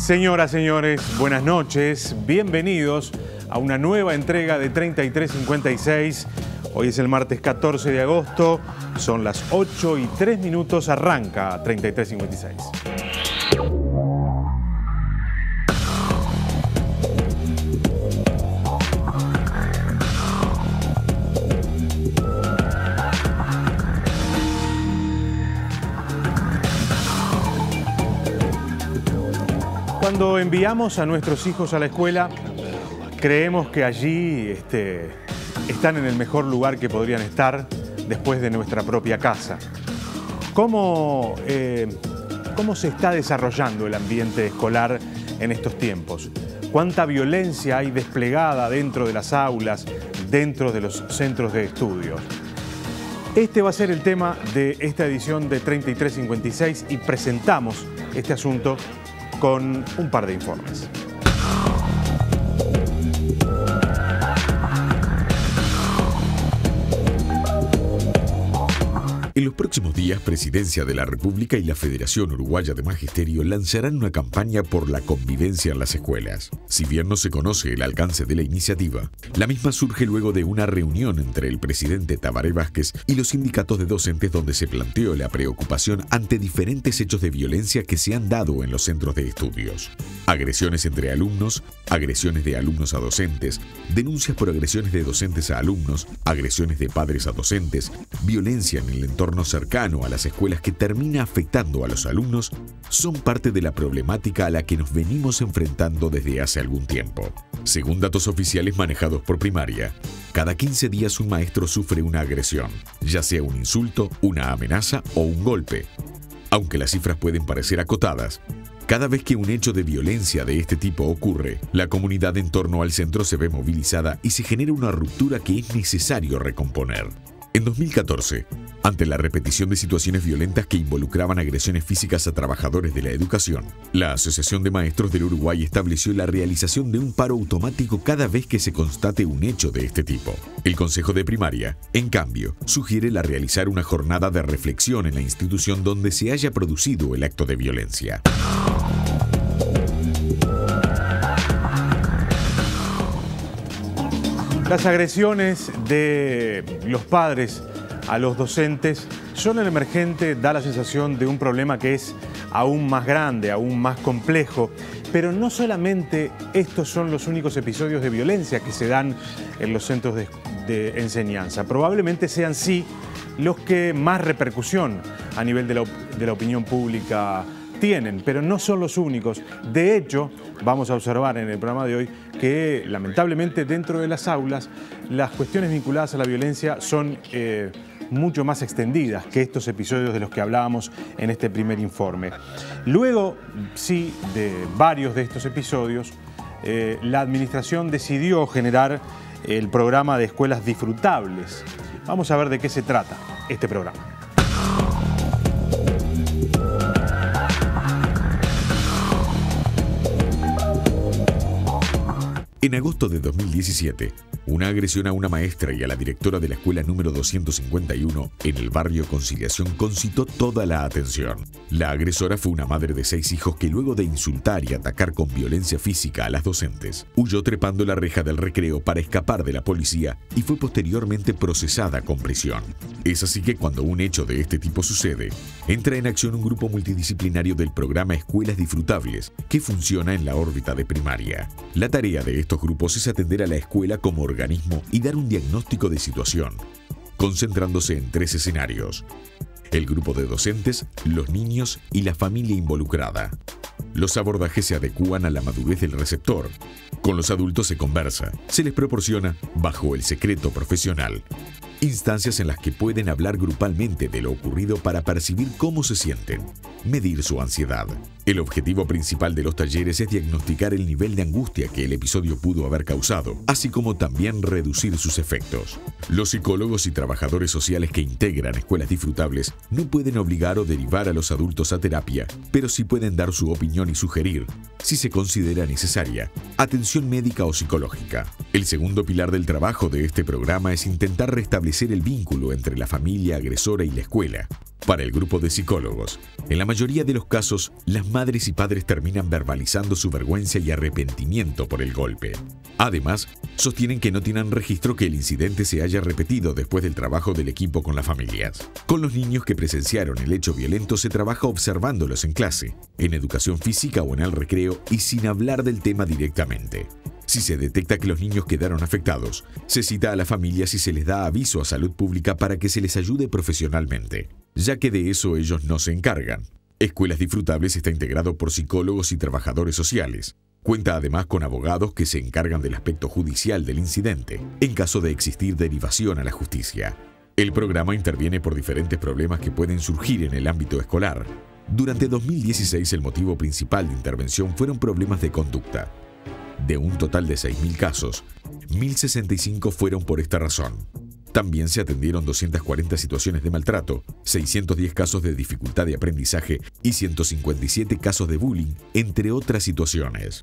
Señoras, señores, buenas noches. Bienvenidos a una nueva entrega de 3356. Hoy es el martes 14 de agosto. Son las 8:03. Arranca 3356. Cuando enviamos a nuestros hijos a la escuela, creemos que allí están en el mejor lugar que podrían estar después de nuestra propia casa. ¿Cómo se está desarrollando el ambiente escolar en estos tiempos? ¿Cuánta violencia hay desplegada dentro de las aulas, dentro de los centros de estudios? Este va a ser el tema de esta edición de 3356 y presentamos este asunto con un par de informes. En los próximos días, Presidencia de la República y la Federación Uruguaya de Magisterio lanzarán una campaña por la convivencia en las escuelas. Si bien no se conoce el alcance de la iniciativa, la misma surge luego de una reunión entre el presidente Tabaré Vázquez y los sindicatos de docentes donde se planteó la preocupación ante diferentes hechos de violencia que se han dado en los centros de estudios. Agresiones entre alumnos, agresiones de alumnos a docentes, denuncias por agresiones de docentes a alumnos, agresiones de padres a docentes, violencia en el entorno cercano a las escuelas que termina afectando a los alumnos, son parte de la problemática a la que nos venimos enfrentando desde hace algún tiempo. Según datos oficiales manejados por Primaria, cada 15 días un maestro sufre una agresión, ya sea un insulto, una amenaza o un golpe. Aunque las cifras pueden parecer acotadas, cada vez que un hecho de violencia de este tipo ocurre, la comunidad en torno al centro se ve movilizada y se genera una ruptura que es necesario recomponer. En 2014, ante la repetición de situaciones violentas que involucraban agresiones físicas a trabajadores de la educación, la Asociación de Maestros del Uruguay estableció la realización de un paro automático cada vez que se constate un hecho de este tipo. El Consejo de Primaria, en cambio, sugiere realizar una jornada de reflexión en la institución donde se haya producido el acto de violencia. Las agresiones de los padres a los docentes son el emergente, da la sensación de un problema que es aún más grande, aún más complejo. Pero no solamente estos son los únicos episodios de violencia que se dan en los centros de enseñanza. Probablemente sean sí los que más repercusión a nivel de la opinión pública tienen, pero no son los únicos. De hecho, vamos a observar en el programa de hoy que lamentablemente dentro de las aulas las cuestiones vinculadas a la violencia son mucho más extendidas que estos episodios de los que hablábamos en este primer informe. Luego, sí, de varios de estos episodios, la administración decidió generar el programa de escuelas disfrutables. Vamos a ver de qué se trata este programa. En agosto de 2017, una agresión a una maestra y a la directora de la escuela número 251 en el barrio Conciliación concitó toda la atención. La agresora fue una madre de 6 hijos que luego de insultar y atacar con violencia física a las docentes, huyó trepando la reja del recreo para escapar de la policía y fue posteriormente procesada con prisión. Es así que cuando un hecho de este tipo sucede, entra en acción un grupo multidisciplinario del programa Escuelas Disfrutables que funciona en la órbita de Primaria. La tarea de estos grupos es atender a la escuela como organismo y dar un diagnóstico de situación, concentrándose en 3 escenarios: el grupo de docentes, los niños y la familia involucrada. Los abordajes se adecúan a la madurez del receptor. Con los adultos se conversa, se les proporciona, bajo el secreto profesional, instancias en las que pueden hablar grupalmente de lo ocurrido para percibir cómo se sienten, medir su ansiedad. El objetivo principal de los talleres es diagnosticar el nivel de angustia que el episodio pudo haber causado, así como también reducir sus efectos. Los psicólogos y trabajadores sociales que integran escuelas disfrutables no pueden obligar o derivar a los adultos a terapia, pero sí pueden dar su opinión y sugerir, si se considera necesaria, atención médica o psicológica. El segundo pilar del trabajo de este programa es intentar restablecer el vínculo entre la familia agresora y la escuela, Para el grupo de psicólogos, en la mayoría de los casos, las madres y padres terminan verbalizando su vergüenza y arrepentimiento por el golpe. Además, sostienen que no tienen registro que el incidente se haya repetido después del trabajo del equipo con las familias. Con los niños que presenciaron el hecho violento se trabaja observándolos en clase, en educación física o en el recreo y sin hablar del tema directamente. Si se detecta que los niños quedaron afectados, se cita a las familias y se les da aviso a Salud Pública para que se les ayude profesionalmente, ya que de eso ellos no se encargan. Escuelas Disfrutables está integrado por psicólogos y trabajadores sociales. Cuenta además con abogados que se encargan del aspecto judicial del incidente, en caso de existir derivación a la justicia. El programa interviene por diferentes problemas que pueden surgir en el ámbito escolar. Durante 2016 el motivo principal de intervención fueron problemas de conducta. De un total de 6.000 casos, 1.065 fueron por esta razón. También se atendieron 240 situaciones de maltrato, 610 casos de dificultad de aprendizaje y 157 casos de bullying, entre otras situaciones.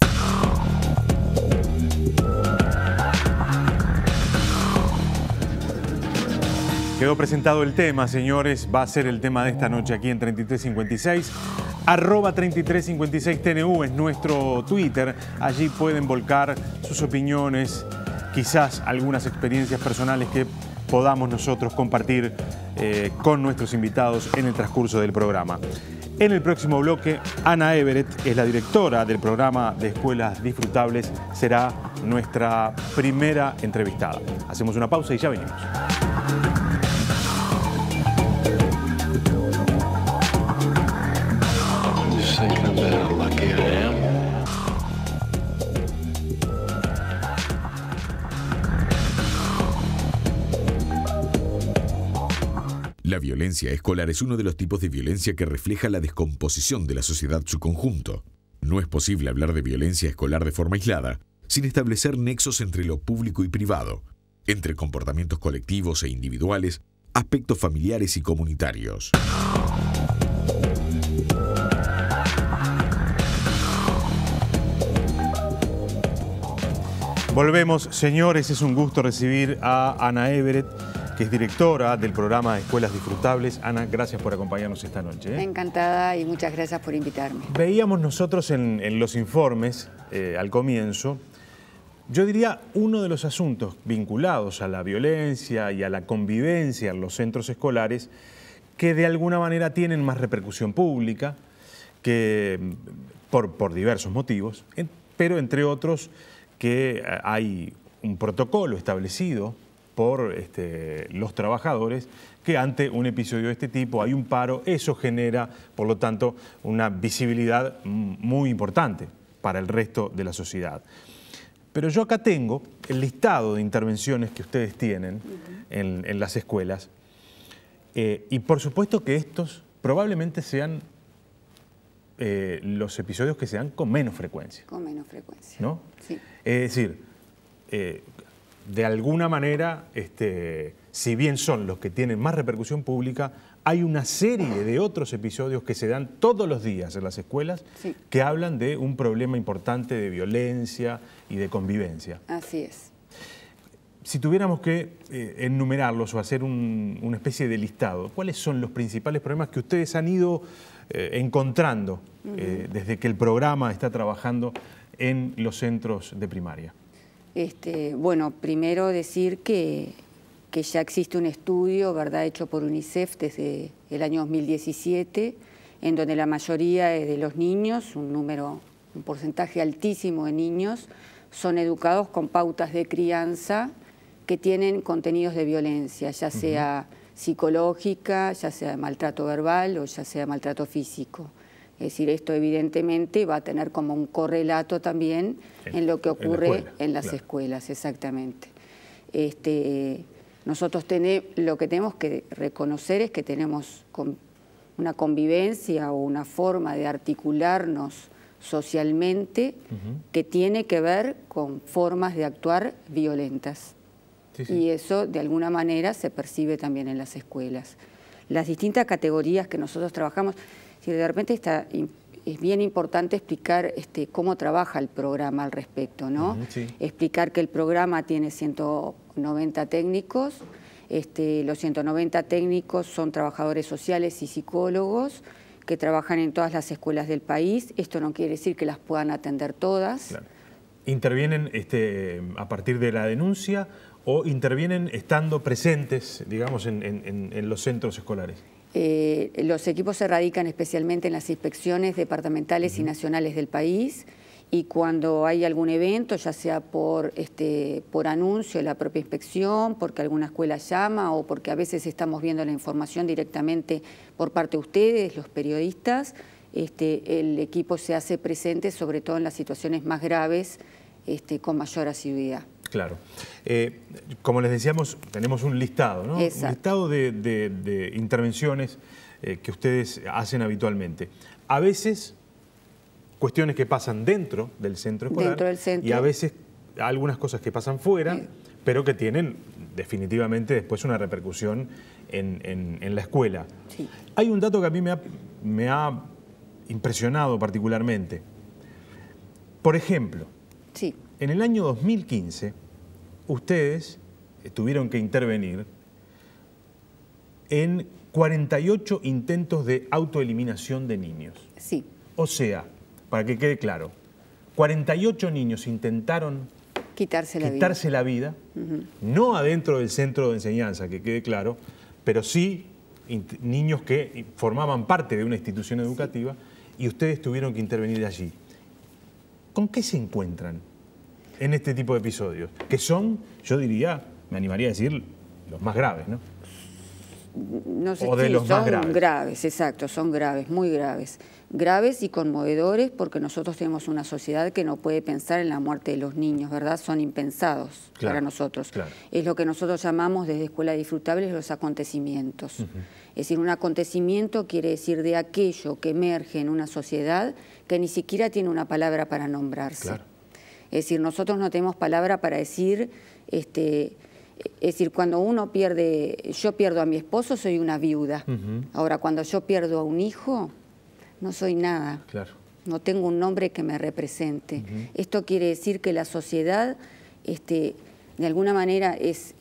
Quedó presentado el tema, señores. Va a ser el tema de esta noche aquí en 3356. @3356TNU es nuestro Twitter. Allí pueden volcar sus opiniones, quizás algunas experiencias personales que podamos nosotros compartir con nuestros invitados en el transcurso del programa. En el próximo bloque, Ana Everett es la directora del programa de Escuelas Disfrutables. Será nuestra primera entrevistada. Hacemos una pausa y ya venimos. La violencia escolar es uno de los tipos de violencia que refleja la descomposición de la sociedad en su conjunto. No es posible hablar de violencia escolar de forma aislada, sin establecer nexos entre lo público y privado, entre comportamientos colectivos e individuales, aspectos familiares y comunitarios. Volvemos, señores. Es un gusto recibir a Ana Everett, que es directora del programa de Escuelas Disfrutables. Ana, gracias por acompañarnos esta noche. Encantada y muchas gracias por invitarme. Veíamos nosotros en los informes, al comienzo, yo diría uno de los asuntos vinculados a la violencia y a la convivencia en los centros escolares que de alguna manera tienen más repercusión pública, que por diversos motivos, pero entre otros que hay un protocolo establecido por los trabajadores que ante un episodio de este tipo hay un paro. Eso genera, por lo tanto, una visibilidad muy importante para el resto de la sociedad. Pero yo acá tengo el listado de intervenciones que ustedes tienen en las escuelas y por supuesto que estos probablemente sean los episodios que se dan con menos frecuencia. Con menos frecuencia. ¿No? Sí. Es decir, de alguna manera, si bien son los que tienen más repercusión pública, hay una serie de otros episodios que se dan todos los días en las escuelas, sí, que hablan de un problema importante de violencia y de convivencia. Así es. Si tuviéramos que enumerarlos o hacer una especie de listado, ¿cuáles son los principales problemas que ustedes han ido encontrando desde que el programa está trabajando en los centros de primaria? Bueno, primero decir que ya existe un estudio, ¿verdad?, hecho por UNICEF desde el año 2017, en donde la mayoría de los niños, un porcentaje altísimo de niños, son educados con pautas de crianza que tienen contenidos de violencia, ya sea psicológica, ya sea maltrato verbal o ya sea maltrato físico. Es decir, esto evidentemente va a tener como un correlato también en lo que ocurre en las escuelas, exactamente. Nosotros lo que tenemos que reconocer es que tenemos una convivencia o una forma de articularnos socialmente que tiene que ver con formas de actuar violentas. Sí, sí. Y eso de alguna manera se percibe también en las escuelas. Las distintas categorías que nosotros trabajamos, si de repente es bien importante explicar cómo trabaja el programa al respecto, ¿no? Sí. Explicar que el programa tiene 190 técnicos, Los 190 técnicos son trabajadores sociales y psicólogos que trabajan en todas las escuelas del país. Esto no quiere decir que las puedan atender todas. Claro. ¿Intervienen a partir de la denuncia o intervienen estando presentes, digamos, en los centros escolares? Los equipos se radican especialmente en las inspecciones departamentales y nacionales del país, y cuando hay algún evento, ya sea por anuncio de la propia inspección, porque alguna escuela llama o porque a veces estamos viendo la información directamente por parte de ustedes, los periodistas, el equipo se hace presente sobre todo en las situaciones más graves, con mayor asiduidad. Claro. Como les decíamos, tenemos un listado, ¿no? Exacto. Un listado de intervenciones que ustedes hacen habitualmente. A veces, cuestiones que pasan dentro del centro escolar. Dentro del centro. Y a veces algunas cosas que pasan fuera, pero que tienen definitivamente después una repercusión en la escuela. Sí. Hay un dato que a mí me ha impresionado particularmente. Por ejemplo, Sí. en el año 2015, ustedes tuvieron que intervenir en 48 intentos de autoeliminación de niños. Sí. O sea, para que quede claro, 48 niños intentaron Quitarse la vida, no adentro del centro de enseñanza, que quede claro, pero sí niños que formaban parte de una institución educativa, y ustedes tuvieron que intervenir allí. ¿Con qué se encuentran en este tipo de episodios? Que son, yo diría, me animaría a decir, los más graves, ¿no? No sé, o de sí, los más son graves, exacto, son graves, muy graves. Graves y conmovedores porque nosotros tenemos una sociedad que no puede pensar en la muerte de los niños, ¿verdad? Son impensados para nosotros. Claro. Es lo que nosotros llamamos desde Escuela Disfrutables los acontecimientos. Es decir, un acontecimiento quiere decir de aquello que emerge en una sociedad que ni siquiera tiene una palabra para nombrarse. Claro. Es decir, nosotros no tenemos palabra para decir, es decir, cuando uno pierde, yo pierdo a mi esposo, soy una viuda. Ahora, cuando yo pierdo a un hijo, no soy nada. Claro. No tengo un nombre que me represente. Esto quiere decir que la sociedad, de alguna manera, es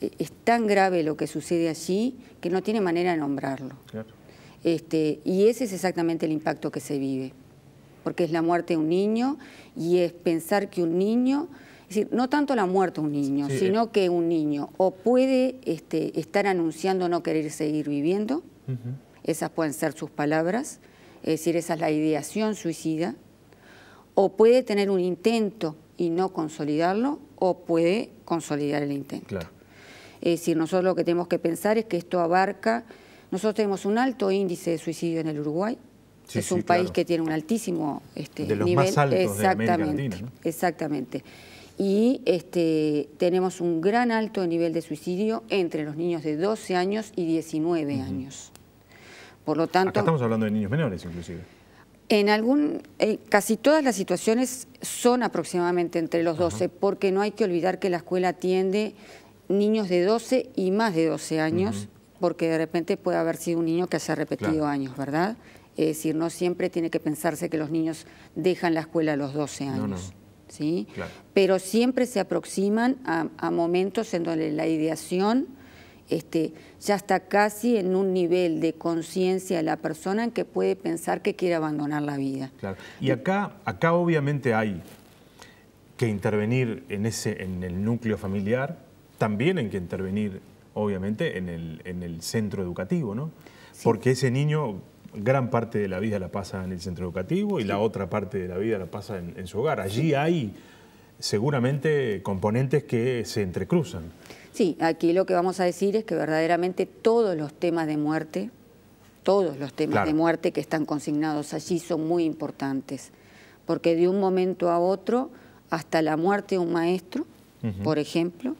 tan grave lo que sucede allí que no tiene manera de nombrarlo. Claro. Y ese es exactamente el impacto que se vive. Porque es la muerte de un niño y es pensar que un niño, es decir, no tanto la muerte de un niño, sino que un niño o puede estar anunciando no querer seguir viviendo, esas pueden ser sus palabras, es decir, esa es la ideación suicida, o puede tener un intento y no consolidarlo, o puede consolidar el intento. Claro. Es decir, nosotros lo que tenemos que pensar es que esto abarca, nosotros tenemos un alto índice de suicidio en el Uruguay. Es un país que tiene un altísimo de los nivel. más altos de América Latina, ¿no? Exactamente. Y tenemos un gran alto nivel de suicidio entre los niños de 12 años y 19 años. Por lo tanto, acá estamos hablando de niños menores, inclusive. Casi todas las situaciones son aproximadamente entre los 12, porque no hay que olvidar que la escuela atiende niños de 12 y más de 12 años, porque de repente puede haber sido un niño que haya repetido años, ¿verdad? Es decir, no siempre tiene que pensarse que los niños dejan la escuela a los 12 años. ¿Sí? Claro. Pero siempre se aproximan a momentos en donde la ideación ya está casi en un nivel de conciencia de la persona en que puede pensar que quiere abandonar la vida. Claro. Y acá obviamente hay que intervenir en el núcleo familiar, también hay que intervenir obviamente en el centro educativo, ¿no? Sí. Porque ese niño gran parte de la vida la pasa en el centro educativo y la otra parte de la vida la pasa en su hogar. Allí hay seguramente componentes que se entrecruzan. Sí, aquí lo que vamos a decir es que verdaderamente todos los temas de muerte, de muerte que están consignados allí son muy importantes, porque de un momento a otro, hasta la muerte de un maestro, por ejemplo,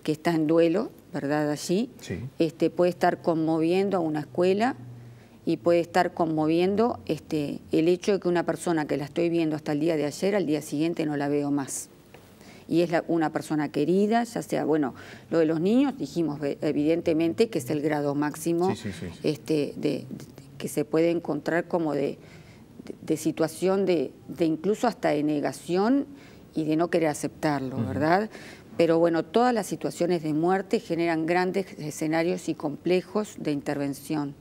que está en duelo, ¿verdad? Allí, puede estar conmoviendo a una escuela y puede estar conmoviendo el hecho de que una persona que la estoy viendo hasta el día de ayer, al día siguiente no la veo más. Y es una persona querida, ya sea, bueno, lo de los niños dijimos evidentemente que es el grado máximo que se puede encontrar como de situación de incluso hasta de negación y de no querer aceptarlo, ¿verdad? Pero bueno, todas las situaciones de muerte generan grandes escenarios y complejos de intervención.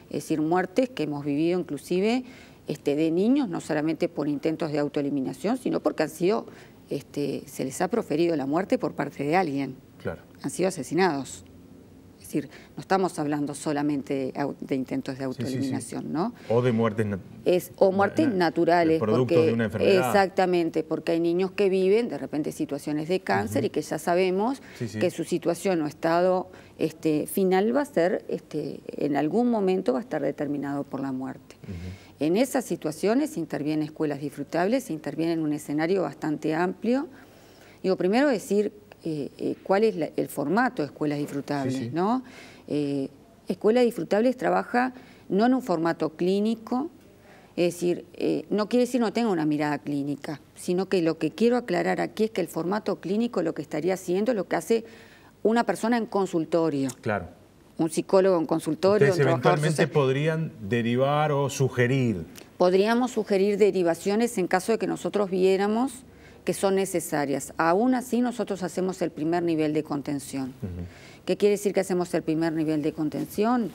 Es decir, muertes que hemos vivido inclusive de niños, no solamente por intentos de autoeliminación, sino porque han sido, se les ha proferido la muerte por parte de alguien. Claro. Han sido asesinados. Es decir, no estamos hablando solamente de intentos de autoeliminación, ¿no? O de muertes naturales. Producto de una enfermedad. Exactamente, porque hay niños que viven de repente situaciones de cáncer y que ya sabemos que su situación o estado final va a ser, en algún momento va a estar determinado por la muerte. En esas situaciones intervienen escuelas disfrutables, se interviene en un escenario bastante amplio. Digo, primero decir cuál es el formato de escuelas disfrutables, ¿no? Escuelas disfrutables trabaja no en un formato clínico, es decir, no quiere decir no tenga una mirada clínica, sino que lo que quiero aclarar aquí es que el formato clínico lo que estaría haciendo lo que hace una persona en consultorio. Claro. Un psicólogo en consultorio. Ustedes eventualmente podrían derivar o sugerir. Podríamos sugerir derivaciones en caso de que nosotros viéramos que son necesarias. Aún así, nosotros hacemos el primer nivel de contención. ¿Qué quiere decir que hacemos el primer nivel de contención?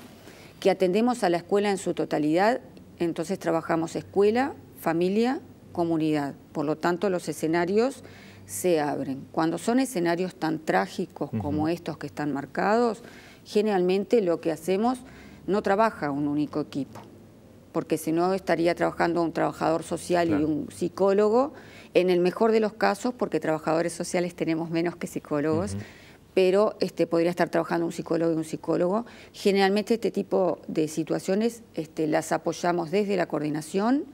Que atendemos a la escuela en su totalidad, entonces trabajamos escuela, familia, comunidad. Por lo tanto, los escenarios se abren. Cuando son escenarios tan trágicos como estos que están marcados, generalmente lo que hacemos no trabaja un único equipo, porque si no estaría trabajando un trabajador social y un psicólogo, en el mejor de los casos, porque trabajadores sociales tenemos menos que psicólogos, pero podría estar trabajando un psicólogo y un psicólogo. Generalmente este tipo de situaciones las apoyamos desde la coordinación,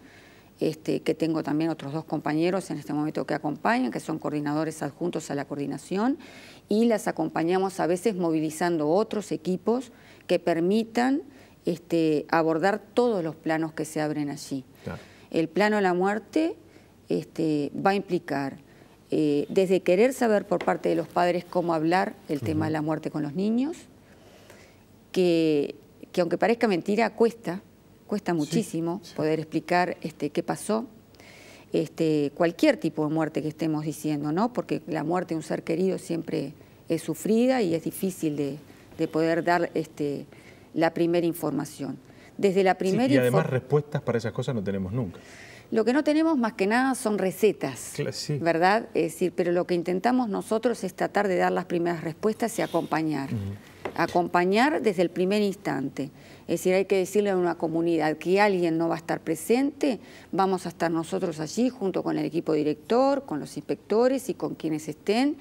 que tengo también otros 2 compañeros en este momento que acompañan, que son coordinadores adjuntos a la coordinación, y las acompañamos a veces movilizando otros equipos que permitan abordar todos los planos que se abren allí. Claro. El plano de la muerte va a implicar desde querer saber por parte de los padres cómo hablar el tema de la muerte con los niños, que aunque parezca mentira, cuesta muchísimo poder explicar qué pasó, cualquier tipo de muerte que estemos diciendo, ¿no? Porque la muerte de un ser querido siempre es sufrida y es difícil de poder dar la primera información. Desde la primera y además respuestas para esas cosas no tenemos nunca. Lo que no tenemos más que nada son recetas, ¿verdad? Es decir, pero lo que intentamos nosotros es tratar de dar las primeras respuestas y acompañar. Acompañar desde el primer instante. Es decir, hay que decirle a una comunidad que alguien no va a estar presente, vamos a estar nosotros allí junto con el equipo director, con los inspectores y con quienes estén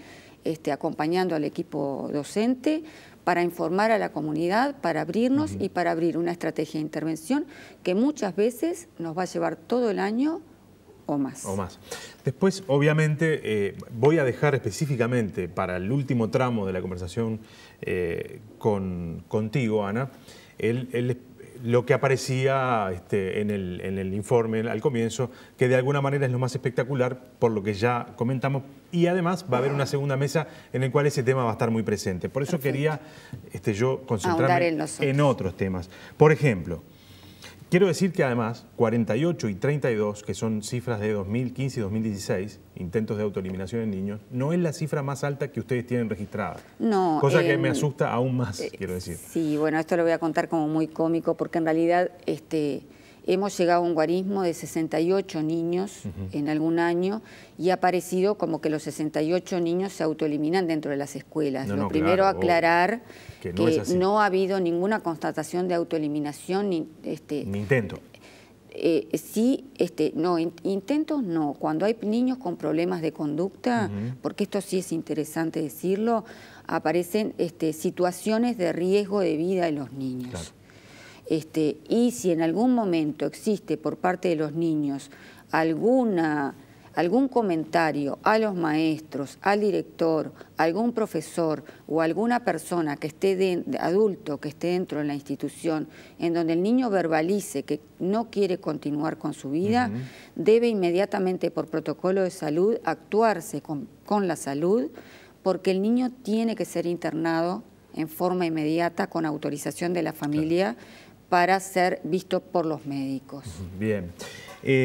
acompañando al equipo docente para informar a la comunidad, para abrirnos y para abrir una estrategia de intervención que muchas veces nos va a llevar todo el año o más. Después, obviamente, voy a dejar específicamente para el último tramo de la conversación contigo, Ana, lo que aparecía en el informe al comienzo, que de alguna manera es lo más espectacular, por lo que ya comentamos, y además va a haber una segunda mesa en la cual ese tema va a estar muy presente. Por eso quería yo concentrarme en otros temas. Por ejemplo, quiero decir que además 48 y 32, que son cifras de 2015 y 2016, intentos de autoeliminación en niños, no es la cifra más alta que ustedes tienen registrada. No. Cosa que me asusta aún más, quiero decir. Sí, bueno, esto lo voy a contar como muy cómico, porque en realidad hemos llegado a un guarismo de 68 niños en algún año y ha parecido como que los 68 niños se autoeliminan dentro de las escuelas. Lo primero, aclarar que no ha habido ninguna constatación de autoeliminación ni intento. Sí, no, intentos no. Cuando hay niños con problemas de conducta, porque esto sí es interesante decirlo, aparecen situaciones de riesgo de vida de los niños. Claro. Y si en algún momento existe por parte de los niños algún comentario a los maestros, al director, algún profesor o alguna persona que esté adulto que esté dentro de la institución en donde el niño verbalice que no quiere continuar con su vida, debe inmediatamente por protocolo de salud actuarse con la salud, porque el niño tiene que ser internado en forma inmediata con autorización de la familia para ser visto por los médicos. Bien.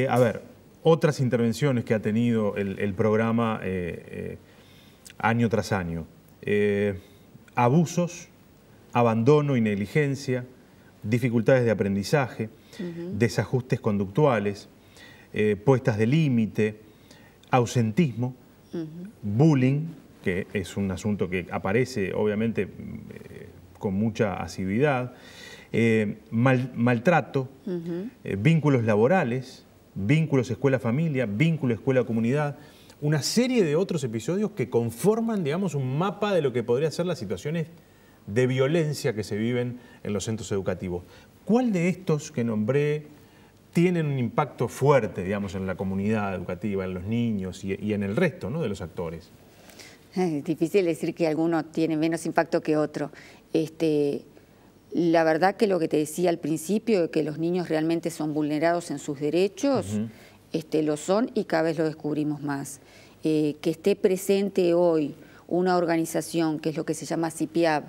A ver, otras intervenciones que ha tenido el programa año tras año. Abusos, abandono y negligencia, dificultades de aprendizaje, desajustes conductuales, puestas de límite, ausentismo, bullying, que es un asunto que aparece obviamente con mucha asiduidad, maltrato, vínculos laborales, vínculos escuela-familia, vínculo escuela-comunidad, una serie de otros episodios que conforman, digamos, un mapa de lo que podría ser las situaciones de violencia que se viven en los centros educativos. ¿Cuál de estos que nombré tienen un impacto fuerte, digamos, en la comunidad educativa, en los niños y en el resto, ¿no?, de los actores? Es difícil decir que alguno tiene menos impacto que otro. La verdad que lo que te decía al principio, de que los niños realmente son vulnerados en sus derechos, lo son y cada vez lo descubrimos más. Que esté presente hoy una organización que es lo que se llama CIPIAB,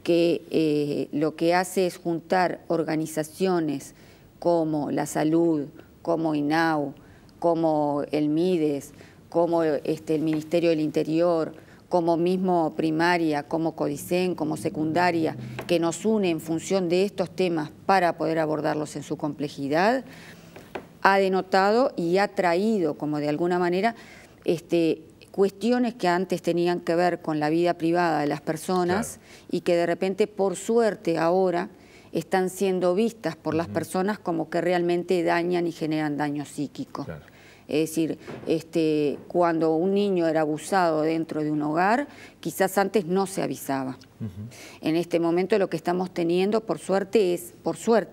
que lo que hace es juntar organizaciones como la salud, como INAU, como el MIDES, como el Ministerio del Interior, como mismo primaria, como CODICEN, como secundaria, que nos une en función de estos temas para poder abordarlos en su complejidad, ha denotado y ha traído, como de alguna manera, cuestiones que antes tenían que ver con la vida privada de las personas, y que de repente, por suerte, ahora están siendo vistas por las personas como que realmente dañan y generan daño psíquico. Es decir, cuando un niño era abusado dentro de un hogar, quizás antes no se avisaba. En este momento lo que estamos teniendo, por suerte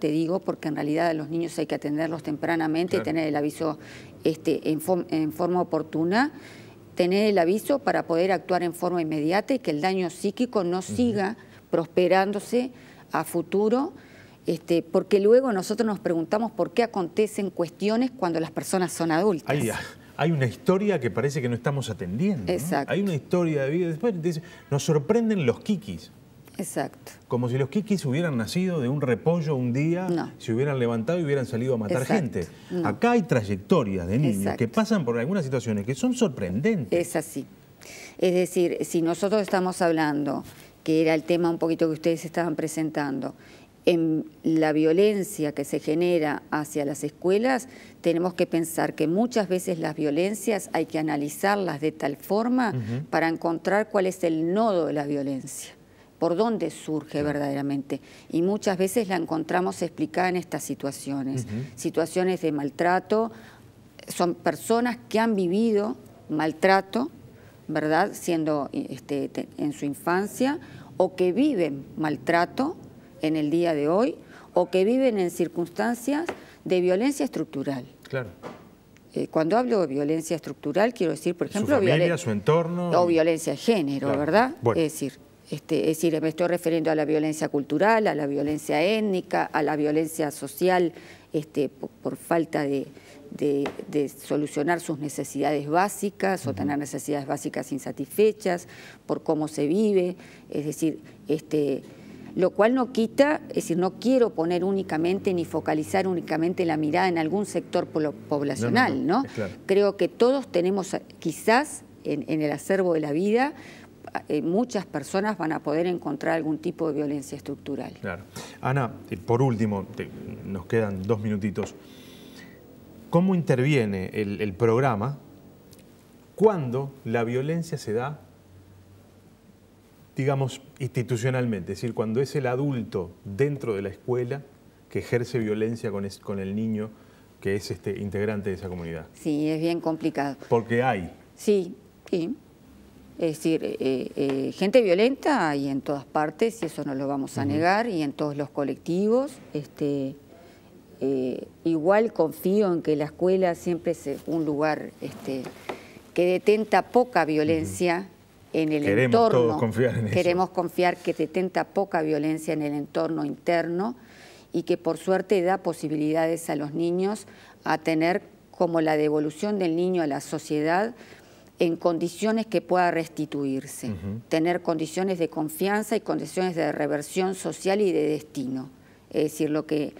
digo, porque en realidad a los niños hay que atenderlos tempranamente y tener el aviso en forma oportuna, tener el aviso para poder actuar en forma inmediata y que el daño psíquico no siga prosperándose a futuro, porque luego nosotros nos preguntamos por qué acontecen cuestiones cuando las personas son adultas. Hay una historia que parece que no estamos atendiendo, ¿no? Hay una historia de vida. Después nos sorprenden los kikis. Exacto. Como si los kikis hubieran nacido de un repollo un día, se hubieran levantado y hubieran salido a matar gente. Acá hay trayectorias de niños que pasan por algunas situaciones que son sorprendentes. Es así. Es decir, si nosotros estamos hablando, que era el tema un poquito que ustedes estaban presentando, en la violencia que se genera hacia las escuelas, tenemos que pensar que muchas veces las violencias hay que analizarlas de tal forma para encontrar cuál es el nodo de la violencia, por dónde surge verdaderamente. Y muchas veces la encontramos explicada en estas situaciones. Situaciones de maltrato, son personas que han vivido maltrato, ¿verdad?, siendo en su infancia, o que viven maltrato en el día de hoy, o que viven en circunstancias de violencia estructural. Claro. Cuando hablo de violencia estructural, quiero decir, por ejemplo, su familia, su entorno, o violencia de género, ¿verdad? Bueno. Es decir, me estoy refiriendo a la violencia cultural, a la violencia étnica, a la violencia social, por falta de solucionar sus necesidades básicas o tener necesidades básicas insatisfechas, por cómo se vive, es decir, lo cual no quita, es decir, no quiero poner únicamente ni focalizar únicamente la mirada en algún sector poblacional, ¿no? Claro. Creo que todos tenemos, quizás en el acervo de la vida, muchas personas van a poder encontrar algún tipo de violencia estructural. Claro. Ana, por último, nos quedan 2 minutitos. ¿Cómo interviene el programa cuando la violencia se da, digamos, institucionalmente? Es decir, cuando es el adulto dentro de la escuela que ejerce violencia con el niño que es integrante de esa comunidad. Sí, es bien complicado. Porque hay. Sí. Es decir, gente violenta hay en todas partes, y eso no lo vamos a negar, y en todos los colectivos. Igual confío en que la escuela siempre es un lugar que detenta poca violencia en el entorno. Todos confiar en eso. Queremos confiar que detenta poca violencia en el entorno interno, y que por suerte da posibilidades a los niños a tener como la devolución del niño a la sociedad en condiciones que pueda restituirse, tener condiciones de confianza y condiciones de reversión social y de destino. Es decir, lo que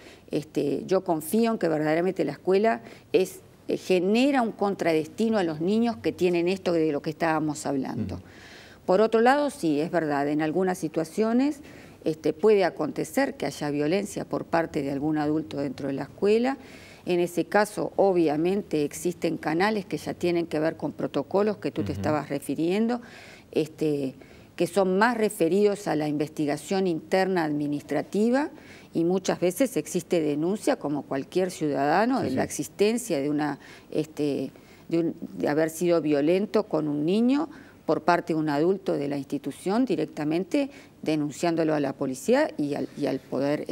yo confío en que verdaderamente la escuela es genera un contradestino a los niños que tienen esto de lo que estábamos hablando. Por otro lado, sí, es verdad, en algunas situaciones puede acontecer que haya violencia por parte de algún adulto dentro de la escuela. En ese caso, obviamente, existen canales que ya tienen que ver con protocolos que tú te estabas refiriendo, que son más referidos a la investigación interna administrativa, y muchas veces existe denuncia, como cualquier ciudadano, de la existencia de de haber sido violento con un niño por parte de un adulto de la institución, directamente denunciándolo a la policía y al poder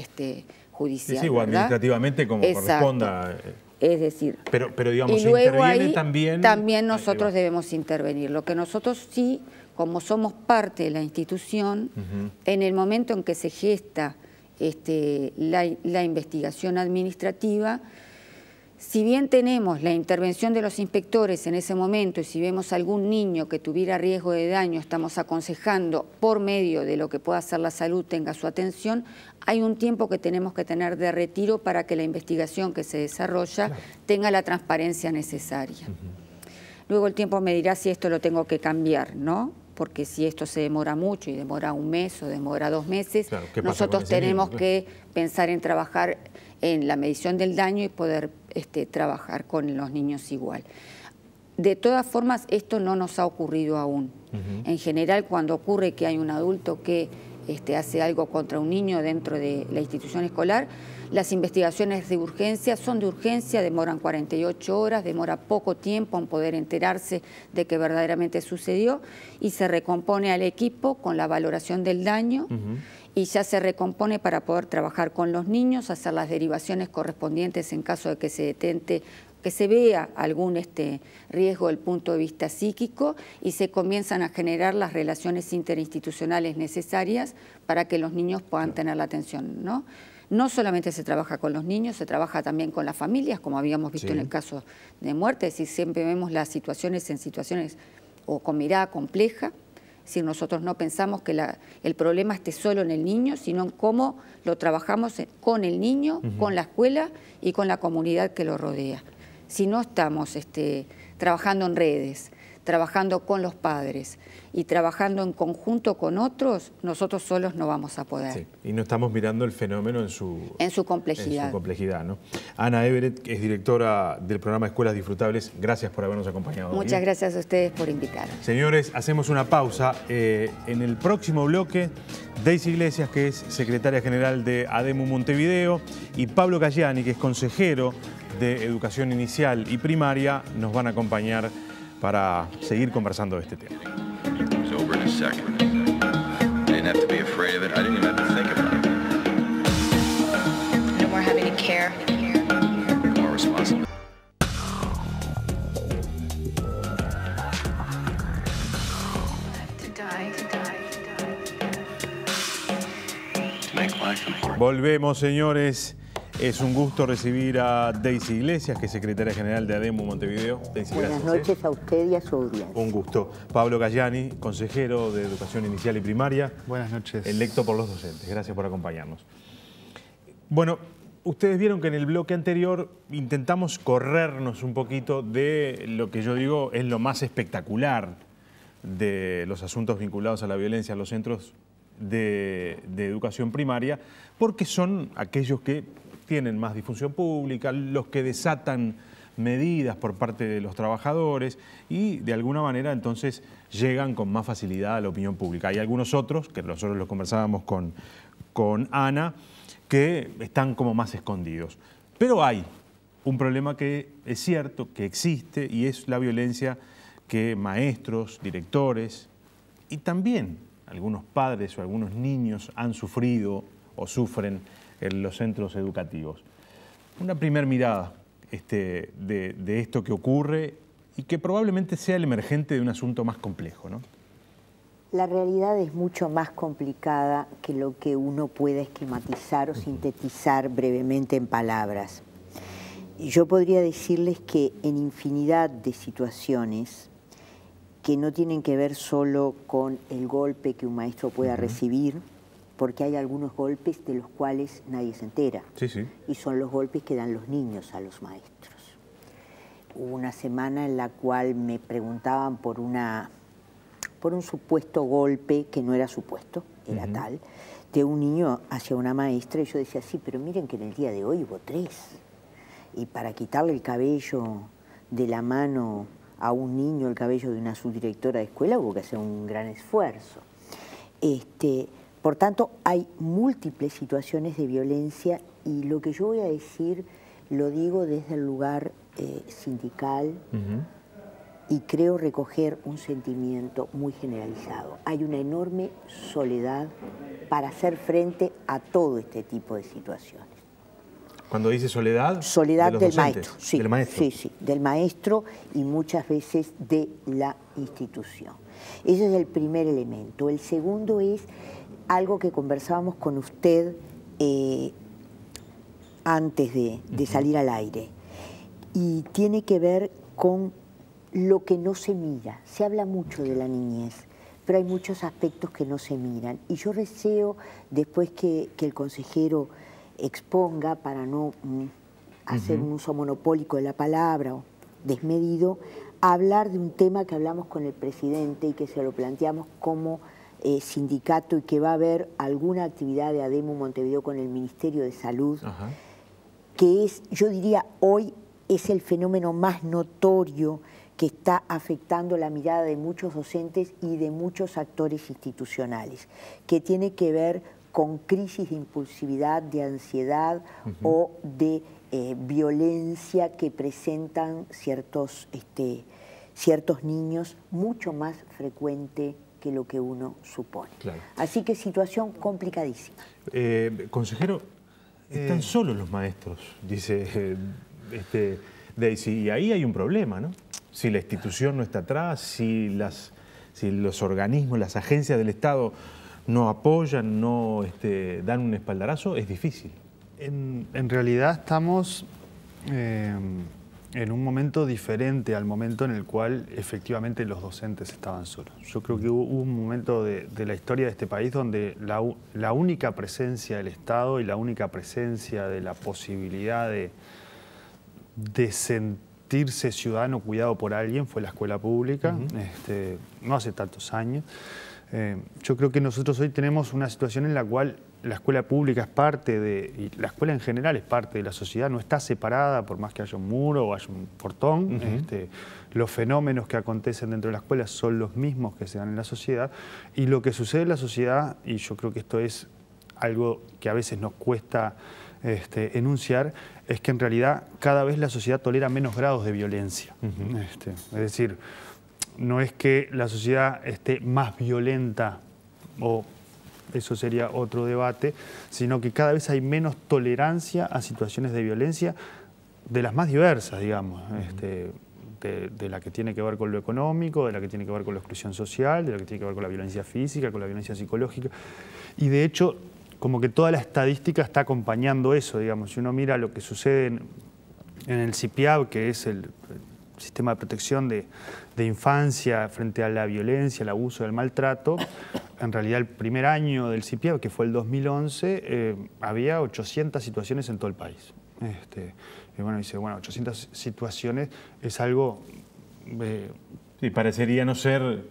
judicial. Sí, o administrativamente como corresponda. Es decir, pero digamos, y luego interviene ahí también nosotros debemos intervenir. Lo que nosotros sí, como somos parte de la institución, en el momento en que se gesta la investigación administrativa, si bien tenemos la intervención de los inspectores en ese momento y si vemos algún niño que tuviera riesgo de daño, estamos aconsejando por medio de lo que pueda hacer la salud tenga su atención, hay un tiempo que tenemos que tener de retiro para que la investigación que se desarrolla tenga la transparencia necesaria. Luego el tiempo me dirá si esto lo tengo que cambiar, ¿no? Porque si esto se demora mucho y demora un mes o demora 2 meses, nosotros tenemos que pensar en trabajar en la medición del daño y poder trabajar con los niños igual. De todas formas, esto no nos ha ocurrido aún. En general, cuando ocurre que hay un adulto que hace algo contra un niño dentro de la institución escolar, las investigaciones de urgencia son de urgencia, demoran 48 horas, demora poco tiempo en poder enterarse de que verdaderamente sucedió y se recompone al equipo con la valoración del daño y ya se recompone para poder trabajar con los niños, hacer las derivaciones correspondientes en caso de que se detente, que se vea algún riesgo del punto de vista psíquico y se comienzan a generar las relaciones interinstitucionales necesarias para que los niños puedan tener la atención, ¿no? No solamente se trabaja con los niños, se trabaja también con las familias, como habíamos visto en el caso de muerte, es decir, siempre vemos las situaciones en situaciones o con mirada compleja. Si nosotros no pensamos que el problema esté solo en el niño, sino en cómo lo trabajamos con el niño, con la escuela y con la comunidad que lo rodea. Si no estamos trabajando en redes, trabajando con los padres y trabajando en conjunto con otros, nosotros solos no vamos a poder. Sí, y no estamos mirando el fenómeno en su complejidad. En su complejidad, ¿no? Ana Everett es directora del programa Escuelas Disfrutables. Gracias por habernos acompañado. Muchas gracias a ustedes por invitarnos. Señores, hacemos una pausa. En el próximo bloque, Daisy Iglesias, que es secretaria general de ADEMU Montevideo, y Pablo Galliani, que es consejero de Educación Inicial y Primaria, nos van a acompañar para seguir conversando de este tema. Volvemos, señores. Es un gusto recibir a Daisy Iglesias, que es secretaria general de ADEMU Montevideo. Daisy, buenas noches a usted y a su audiencia. Un gusto. Pablo Galliani, consejero de Educación Inicial y Primaria. Buenas noches. Electo por los docentes. Gracias por acompañarnos. Bueno, ustedes vieron que en el bloque anterior intentamos corrernos un poquito de lo que yo digo es lo más espectacular de los asuntos vinculados a la violencia en los centros de educación primaria, porque son aquellos que tienen más difusión pública, los que desatan medidas por parte de los trabajadores y de alguna manera entonces llegan con más facilidad a la opinión pública. Hay algunos otros, que nosotros los conversábamos con Ana, que están como más escondidos. Pero hay un problema que es cierto, que existe, y es la violencia que maestros, directores y también algunos padres o algunos niños han sufrido o sufren en los centros educativos. Una primera mirada de esto que ocurre y que probablemente sea el emergente de un asunto más complejo, ¿no? La realidad es mucho más complicada que lo que uno pueda esquematizar o sintetizar brevemente en palabras. Yo podría decirles que en infinidad de situaciones que no tienen que ver solo con el golpe que un maestro pueda recibir, porque hay algunos golpes de los cuales nadie se entera. Sí, sí. Y son los golpes que dan los niños a los maestros. hubo una semana en la cual me preguntaban por un supuesto golpe que no era supuesto, era tal, de un niño hacia una maestra, y yo decía, sí, pero miren que en el día de hoy hubo 3. Y para quitarle el cabello de la mano a un niño, el cabello de una subdirectora de escuela, hubo que hacer un gran esfuerzo. Por tanto, hay múltiples situaciones de violencia, y lo que yo voy a decir lo digo desde el lugar sindical, y creo recoger un sentimiento muy generalizado. Hay una enorme soledad para hacer frente a todo este tipo de situaciones. Cuando dice soledad, soledad de los del maestro, sí, del maestro. Sí, del maestro, y muchas veces de la institución. Ese es el primer elemento. El segundo es algo que conversábamos con usted antes de salir al aire, y tiene que ver con lo que no se mira. Se habla mucho de la niñez, pero hay muchos aspectos que no se miran, y yo deseo, después que el consejero exponga, para no hacer un uso monopólico de la palabra o desmedido, hablar de un tema que hablamos con el presidente y que se lo planteamos como sindicato, y que va a haber alguna actividad de ADEMU Montevideo con el Ministerio de Salud, que es, yo diría, hoy es el fenómeno más notorio que está afectando la mirada de muchos docentes y de muchos actores institucionales, que tiene que ver con crisis de impulsividad, de ansiedad o de violencia que presentan ciertos niños, mucho más frecuente que lo que uno supone. Claro. Así que situación complicadísima. Consejero, están solos los maestros, dice Daisy, y ahí hay un problema, ¿no? Si la institución no está atrás, si los organismos, las agencias del Estado no apoyan, no dan un espaldarazo, es difícil. En realidad estamos en un momento diferente al momento en el cual efectivamente los docentes estaban solos. Yo creo que hubo un momento de la historia de este país donde la única presencia del Estado y la única presencia de la posibilidad de sentirse ciudadano cuidado por alguien fue la escuela pública, no hace tantos años. Yo creo que nosotros hoy tenemos una situación en la cual la escuela pública es parte y la escuela en general es parte de la sociedad, no está separada por más que haya un muro o haya un portón. Los fenómenos que acontecen dentro de la escuela son los mismos que se dan en la sociedad, y lo que sucede en la sociedad, y yo creo que esto es algo que a veces nos cuesta enunciar, es que en realidad cada vez la sociedad tolera menos grados de violencia. Es decir, no es que la sociedad esté más violenta, o eso sería otro debate, sino que cada vez hay menos tolerancia a situaciones de violencia de las más diversas, digamos, de la que tiene que ver con lo económico, de la que tiene que ver con la exclusión social, de la que tiene que ver con la violencia física, con la violencia psicológica. Y de hecho, como que toda la estadística está acompañando eso, digamos. Si uno mira lo que sucede en el CIPIAB, que es el sistema de protección de infancia frente a la violencia, el abuso, el maltrato, en realidad el primer año del CIPIAB, que fue el 2011, había 800 situaciones en todo el país. Y bueno, dice, bueno, 800 situaciones es algo... y parecería no ser...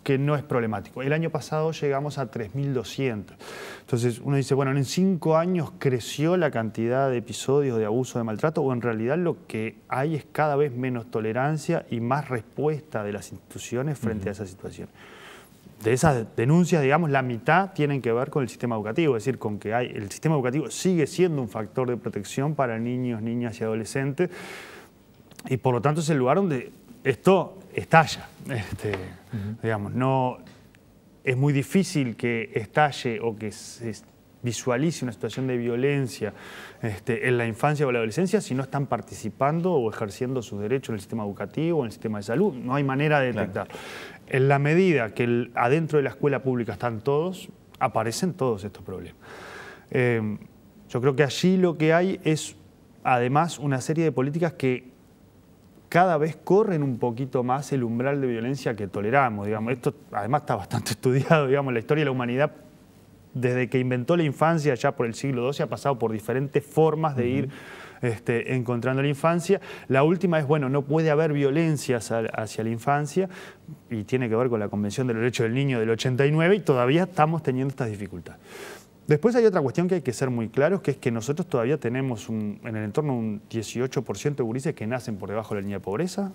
que no es problemático. El año pasado llegamos a 3.200. Entonces uno dice, bueno, en 5 años creció la cantidad de episodios de abuso, de maltrato, o en realidad lo que hay es cada vez menos tolerancia y más respuesta de las instituciones frente a esa situación. De esas denuncias, digamos, la mitad tienen que ver con el sistema educativo, es decir, con que el sistema educativo sigue siendo un factor de protección para niños, niñas y adolescentes, y por lo tanto es el lugar donde esto estalla. Digamos, no, es muy difícil que estalle o que se visualice una situación de violencia en la infancia o la adolescencia si no están participando o ejerciendo sus derechos en el sistema educativo o en el sistema de salud. No hay manera de detectarlo. En la medida que adentro de la escuela pública están todos, aparecen todos estos problemas. Yo creo que allí lo que hay es, además, una serie de políticas que cada vez corren un poquito más el umbral de violencia que toleramos, digamos. Esto además está bastante estudiado, digamos, la historia de la humanidad desde que inventó la infancia, ya por el siglo XII, ha pasado por diferentes formas de ir encontrando la infancia. La última es, bueno, no puede haber violencia hacia la infancia, y tiene que ver con la Convención de los Derechos del Niño del 89, y todavía estamos teniendo estas dificultades. Después hay otra cuestión que hay que ser muy claros, que es que nosotros todavía tenemos en el entorno un 18% de gurises que nacen por debajo de la línea de pobreza,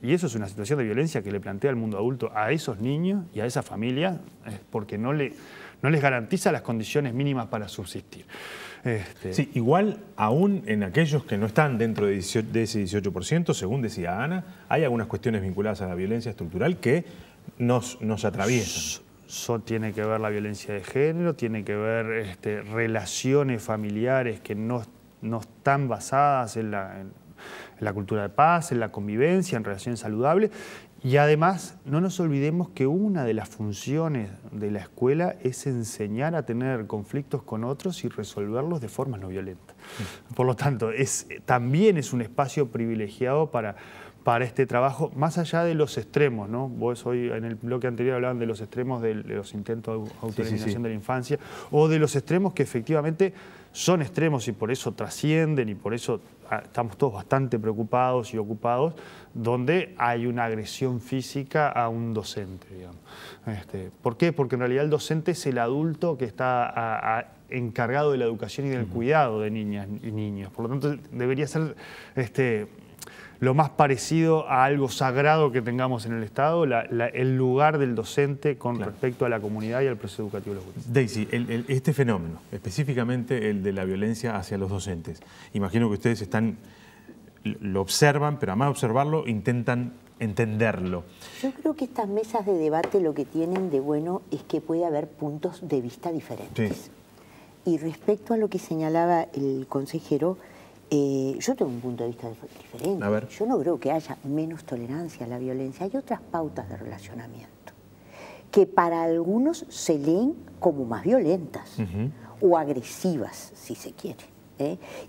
y eso es una situación de violencia que le plantea el mundo adulto a esos niños y a esa familia, porque no les garantiza las condiciones mínimas para subsistir. Sí, igual aún en aquellos que no están dentro de ese 18%, según decía Ana, hay algunas cuestiones vinculadas a la violencia estructural que nos atraviesan. Tiene que ver la violencia de género, tiene que ver relaciones familiares que no están basadas en la cultura de paz, en la convivencia, en relaciones saludables. Y además, no nos olvidemos que una de las funciones de la escuela es enseñar a tener conflictos con otros y resolverlos de forma no violenta. Por lo tanto, también es un espacio privilegiado para este trabajo, más allá de los extremos, ¿no? Vos hoy en el bloque anterior hablaban de los extremos de los intentos de autoeliminación de la infancia, o de los extremos que efectivamente son extremos y por eso trascienden, y por eso estamos todos bastante preocupados y ocupados, donde hay una agresión física a un docente, digamos. ¿Por qué? Porque en realidad el docente es el adulto que está encargado de la educación y del cuidado de niñas y niños. Por lo tanto, debería ser lo más parecido a algo sagrado que tengamos en el Estado, el lugar del docente con respecto a la comunidad y al proceso educativo de los gurises. Daisy, este fenómeno, específicamente el de la violencia hacia los docentes, imagino que ustedes lo observan, pero además de observarlo, intentan entenderlo. Yo creo que estas mesas de debate lo que tienen de bueno es que puede haber puntos de vista diferentes. Sí. Y respecto a lo que señalaba el consejero, yo tengo un punto de vista diferente. A ver. Yo no creo que haya menos tolerancia a la violencia. Hay otras pautas de relacionamiento que para algunos se leen como más violentas o agresivas, si se quiere,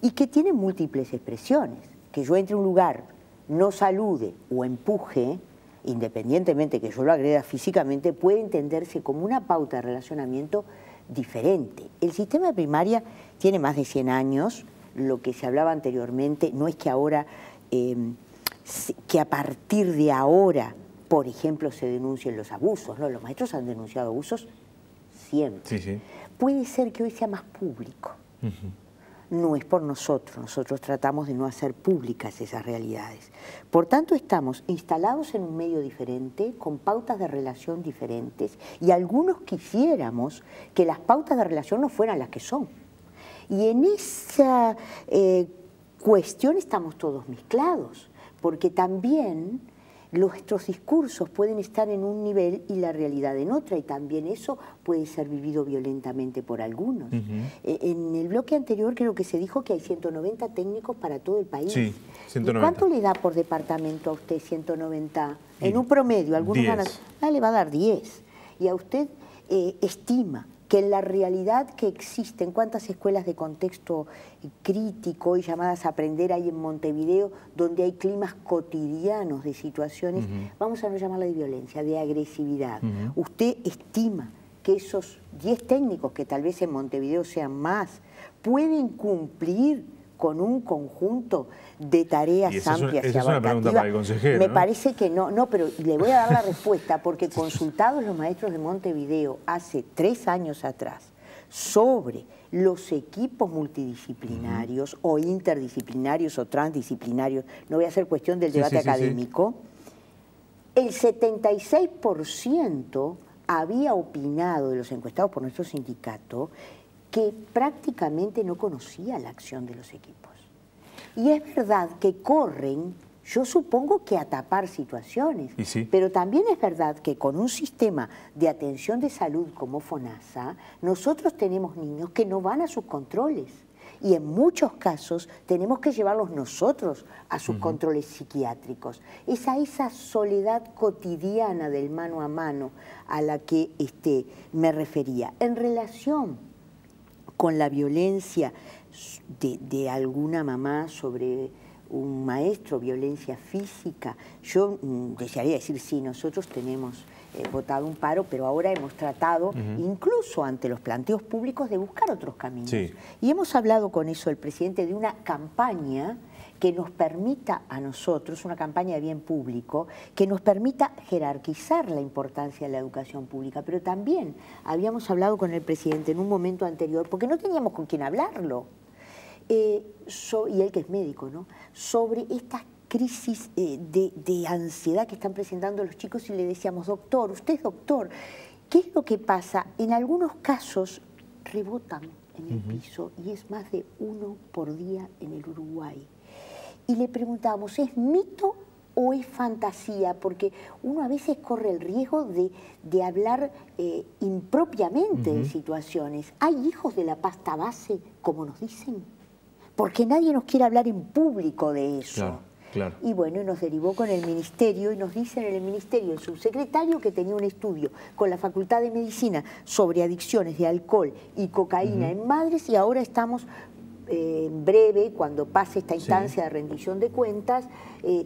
y que tienen múltiples expresiones. Que yo entre a un lugar, no salude o empuje, independientemente que yo lo agreda físicamente, puede entenderse como una pauta de relacionamiento diferente. El sistema de primaria tiene más de 100 años. Lo que se hablaba anteriormente no es que ahora, que a partir de ahora, por ejemplo, se denuncien los abusos, ¿no? Los maestros han denunciado abusos siempre. Sí, sí. Puede ser que hoy sea más público. No es por nosotros tratamos de no hacer públicas esas realidades. Por tanto, estamos instalados en un medio diferente, con pautas de relación diferentes, y algunos quisiéramos que las pautas de relación no fueran las que son. Y en esa cuestión estamos todos mezclados, porque también nuestros discursos pueden estar en un nivel y la realidad en otra, y también eso puede ser vivido violentamente por algunos. En el bloque anterior creo que se dijo que hay 190 técnicos para todo el país. Sí, 190. ¿Y cuánto le da por departamento a usted 190? En un promedio, algunos 10. le va a dar 10. Y a usted estima que en la realidad que existe, en cuántas escuelas de contexto crítico y llamadas a aprender hay en Montevideo, donde hay climas cotidianos de situaciones, vamos a no llamarla de violencia, de agresividad. ¿Usted estima que esos 10 técnicos, que tal vez en Montevideo sean más, pueden cumplir con un conjunto de tareas amplias y abarcativas? Esa es una pregunta para el consejero, Me parece que no, pero le voy a dar la respuesta, porque consultados los maestros de Montevideo hace 3 años atrás sobre los equipos multidisciplinarios o interdisciplinarios o transdisciplinarios, no voy a hacer cuestión del debate académico, el 76% había opinado de los encuestados por nuestro sindicato que prácticamente no conocía la acción de los equipos. Y es verdad que corren, yo supongo que a tapar situaciones, pero también es verdad que con un sistema de atención de salud como FONASA, nosotros tenemos niños que no van a sus controles. Y en muchos casos tenemos que llevarlos nosotros a sus controles psiquiátricos. Es a esa soledad cotidiana del mano a mano a la que me refería. En relación con la violencia de alguna mamá sobre un maestro, violencia física, yo desearía decir, sí, nosotros tenemos votado un paro, pero ahora hemos tratado, incluso ante los planteos públicos, de buscar otros caminos. Sí. Y hemos hablado con eso el presidente de una campaña que nos permita a nosotros, una campaña de bien público, que nos permita jerarquizar la importancia de la educación pública. Pero también habíamos hablado con el presidente en un momento anterior, porque no teníamos con quién hablarlo, y él que es médico, ¿no?, sobre estas crisis de ansiedad que están presentando los chicos, y le decíamos, doctor, usted es doctor, ¿qué es lo que pasa? En algunos casos rebotan en el piso, y es más de 1 por día en el Uruguay. Y le preguntamos, ¿es mito o es fantasía? Porque uno a veces corre el riesgo de hablar impropiamente de situaciones. ¿Hay hijos de la pasta base, como nos dicen? Porque nadie nos quiere hablar en público de eso. Claro, claro. Y bueno, nos derivó con el ministerio, y nos dicen en el ministerio, el subsecretario, que tenía un estudio con la Facultad de Medicina sobre adicciones de alcohol y cocaína en madres, y ahora estamos en breve, cuando pase esta instancia de rendición de cuentas,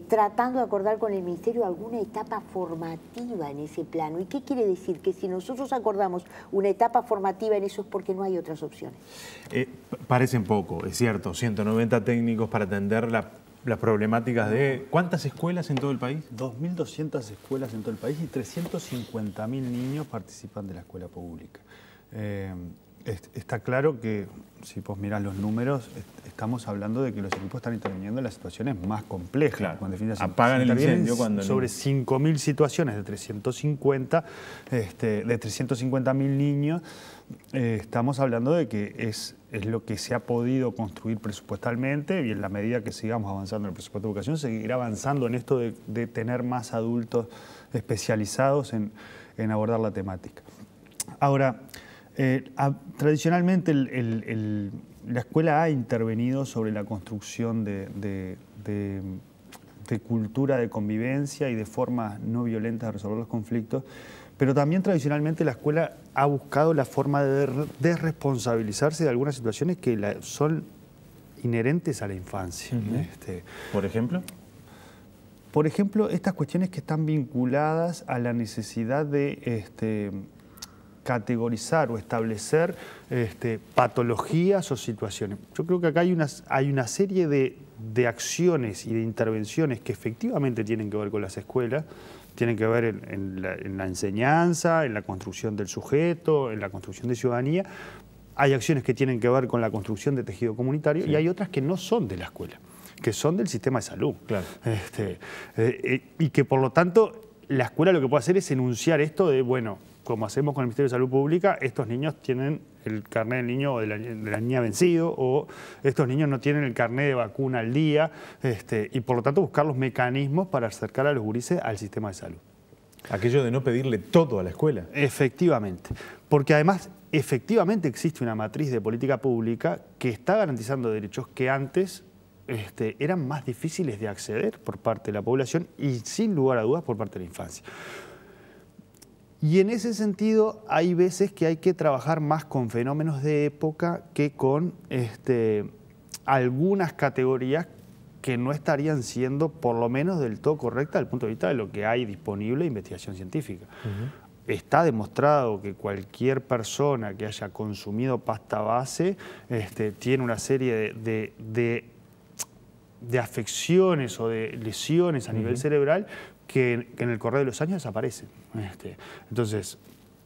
tratando de acordar con el Ministerio alguna etapa formativa en ese plano. ¿Y qué quiere decir? Que si nosotros acordamos una etapa formativa en eso es porque no hay otras opciones. Parecen poco, es cierto, 190 técnicos para atender las problemáticas de... ¿Cuántas escuelas en todo el país? 2.200 escuelas en todo el país y 350.000 niños participan de la escuela pública. Está claro que, si vos mirás los números, estamos hablando de que los equipos están interviniendo en las situaciones más complejas. Claro. Cuando apagan el incendio cuando... Sobre 5.000 situaciones de 350.000 niños, estamos hablando de que es lo que se ha podido construir presupuestalmente, y en la medida que sigamos avanzando en el presupuesto de educación, seguirá avanzando en esto de tener más adultos especializados en abordar la temática. Ahora, tradicionalmente la escuela ha intervenido sobre la construcción de cultura de convivencia y de formas no violentas de resolver los conflictos, pero también tradicionalmente la escuela ha buscado la forma de desresponsabilizarse de algunas situaciones que son inherentes a la infancia. ¿Por ejemplo? Por ejemplo, estas cuestiones que están vinculadas a la necesidad de categorizar o establecer patologías o situaciones. Yo creo que acá hay una serie de acciones y de intervenciones que efectivamente tienen que ver con las escuelas, tienen que ver en la enseñanza, en la construcción del sujeto, en la construcción de ciudadanía. Hay acciones que tienen que ver con la construcción de tejido comunitario, y hay otras que no son de la escuela, que son del sistema de salud. Claro. Y que por lo tanto la escuela lo que puede hacer es enunciar esto de, bueno, como hacemos con el Ministerio de Salud Pública, estos niños tienen el carnet del niño o de la niña vencido, o estos niños no tienen el carnet de vacuna al día, y por lo tanto buscar los mecanismos para acercar a los gurises al sistema de salud. Aquello de no pedirle todo a la escuela. Efectivamente, porque además efectivamente existe una matriz de política pública que está garantizando derechos que antes eran más difíciles de acceder por parte de la población y sin lugar a dudas por parte de la infancia. Y en ese sentido hay veces que hay que trabajar más con fenómenos de época que con algunas categorías que no estarían siendo por lo menos del todo correctas desde el punto de vista de lo que hay disponible de investigación científica. Está demostrado que cualquier persona que haya consumido pasta base tiene una serie de afecciones o de lesiones a nivel cerebral que en el correr de los años desaparecen. Entonces,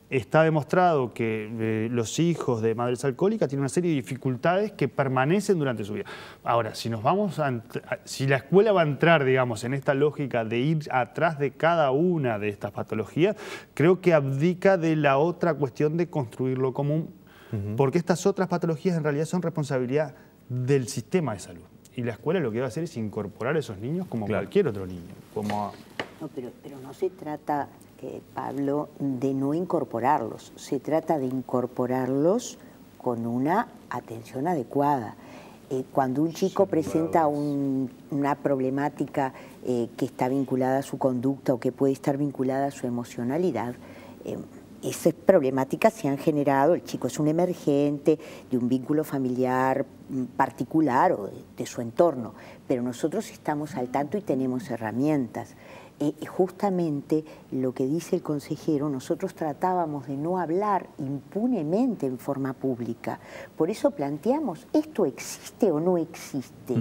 está demostrado que los hijos de madres alcohólicas tienen una serie de dificultades que permanecen durante su vida. Ahora, si la escuela va a entrar, digamos, en esta lógica de ir atrás de cada una de estas patologías, creo que abdica de la otra cuestión de construir lo común, porque estas otras patologías en realidad son responsabilidad del sistema de salud. Y la escuela lo que va a hacer es incorporar a esos niños como cualquier otro niño. No, pero no se trata, Pablo, de no incorporarlos. Se trata de incorporarlos con una atención adecuada. Cuando un chico presenta una problemática que está vinculada a su conducta o que puede estar vinculada a su emocionalidad, esas problemáticas se han generado, el chico es un emergente de un vínculo familiar particular o de su entorno, pero nosotros estamos al tanto y tenemos herramientas. justamente lo que dice el consejero, nosotros tratábamos de no hablar impunemente en forma pública. Por eso planteamos, ¿esto existe o no existe?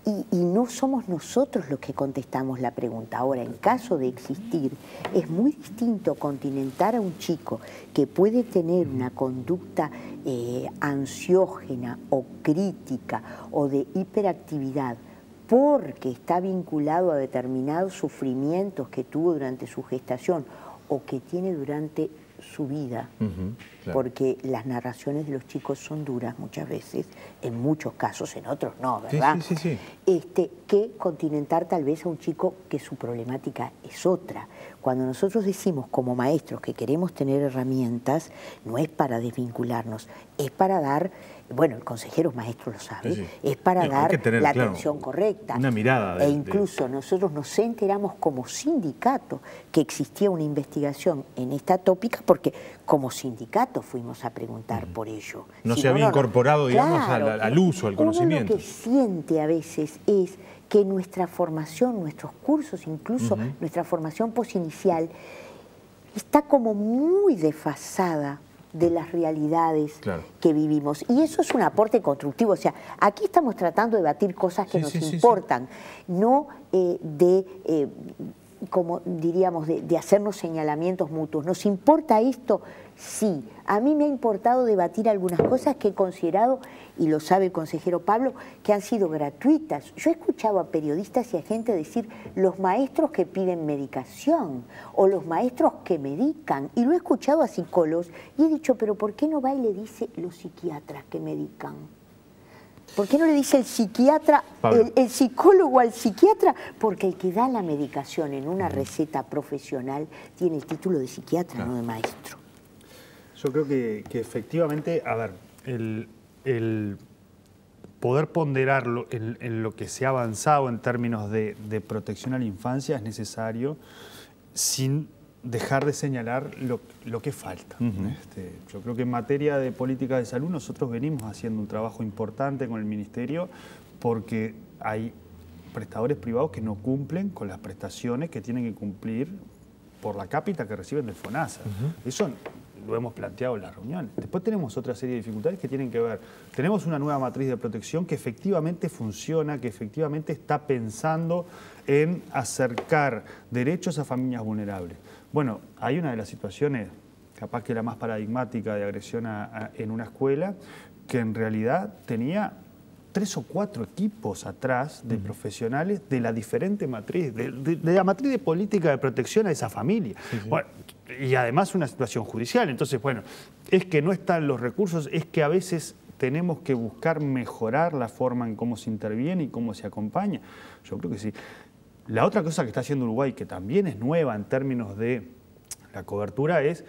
Y no somos nosotros los que contestamos la pregunta. Ahora, en caso de existir, es muy distinto continentar a un chico que puede tener una conducta ansiógena o crítica o de hiperactividad porque está vinculado a determinados sufrimientos que tuvo durante su gestación o que tiene durante su vida, claro. Porque las narraciones de los chicos son duras muchas veces, en muchos casos, en otros no, ¿verdad? Sí. Que continentar tal vez a un chico que su problemática es otra. Cuando nosotros decimos como maestros que queremos tener herramientas, no es para desvincularnos, es para dar, bueno, el consejero maestro lo sabe, es para dar la atención correcta. Una mirada. E incluso nosotros nos enteramos como sindicato que existía una investigación en esta tópica porque como sindicato fuimos a preguntar por ello. No se había incorporado, digamos, al uso, al conocimiento. Uno lo que siente a veces es que nuestra formación, nuestros cursos, incluso nuestra formación posinicial, está como muy desfasada de las realidades que vivimos. Y eso es un aporte constructivo. O sea, aquí estamos tratando de debatir cosas que nos importan, no como diríamos, de hacernos señalamientos mutuos. ¿Nos importa esto? Sí. A mí me ha importado debatir algunas cosas que he considerado, y lo sabe el consejero Pablo, que han sido gratuitas. Yo he escuchado a periodistas y a gente decir los maestros que piden medicación o los maestros que medican, y lo he escuchado a psicólogos y he dicho, pero ¿por qué no va y le dice los psiquiatras que medican? ¿Por qué no le dice el psiquiatra, el psicólogo al psiquiatra? Porque el que da la medicación en una receta profesional tiene el título de psiquiatra, no de maestro. Yo creo que efectivamente, a ver, el poder ponderarlo en lo que se ha avanzado en términos de protección a la infancia es necesario sin dejar de señalar lo que falta. Yo creo que en materia de política de salud nosotros venimos haciendo un trabajo importante con el Ministerio porque hay prestadores privados que no cumplen con las prestaciones que tienen que cumplir por la cápita que reciben del FONASA. Eso lo hemos planteado en las reuniones. Después tenemos otra serie de dificultades que tienen que ver. Tenemos una nueva matriz de protección que efectivamente funciona, que efectivamente está pensando en acercar derechos a familias vulnerables. Bueno, hay una de las situaciones, capaz que la más paradigmática de agresión en una escuela, que en realidad tenía 3 o 4 equipos atrás de profesionales de la diferente matriz, de la matriz de política de protección a esa familia. Bueno, y además una situación judicial. Entonces, bueno, es que no están los recursos, es que a veces tenemos que buscar mejorar la forma en cómo se interviene y cómo se acompaña. Yo creo que sí. La otra cosa que está haciendo Uruguay, que también es nueva en términos de la cobertura, es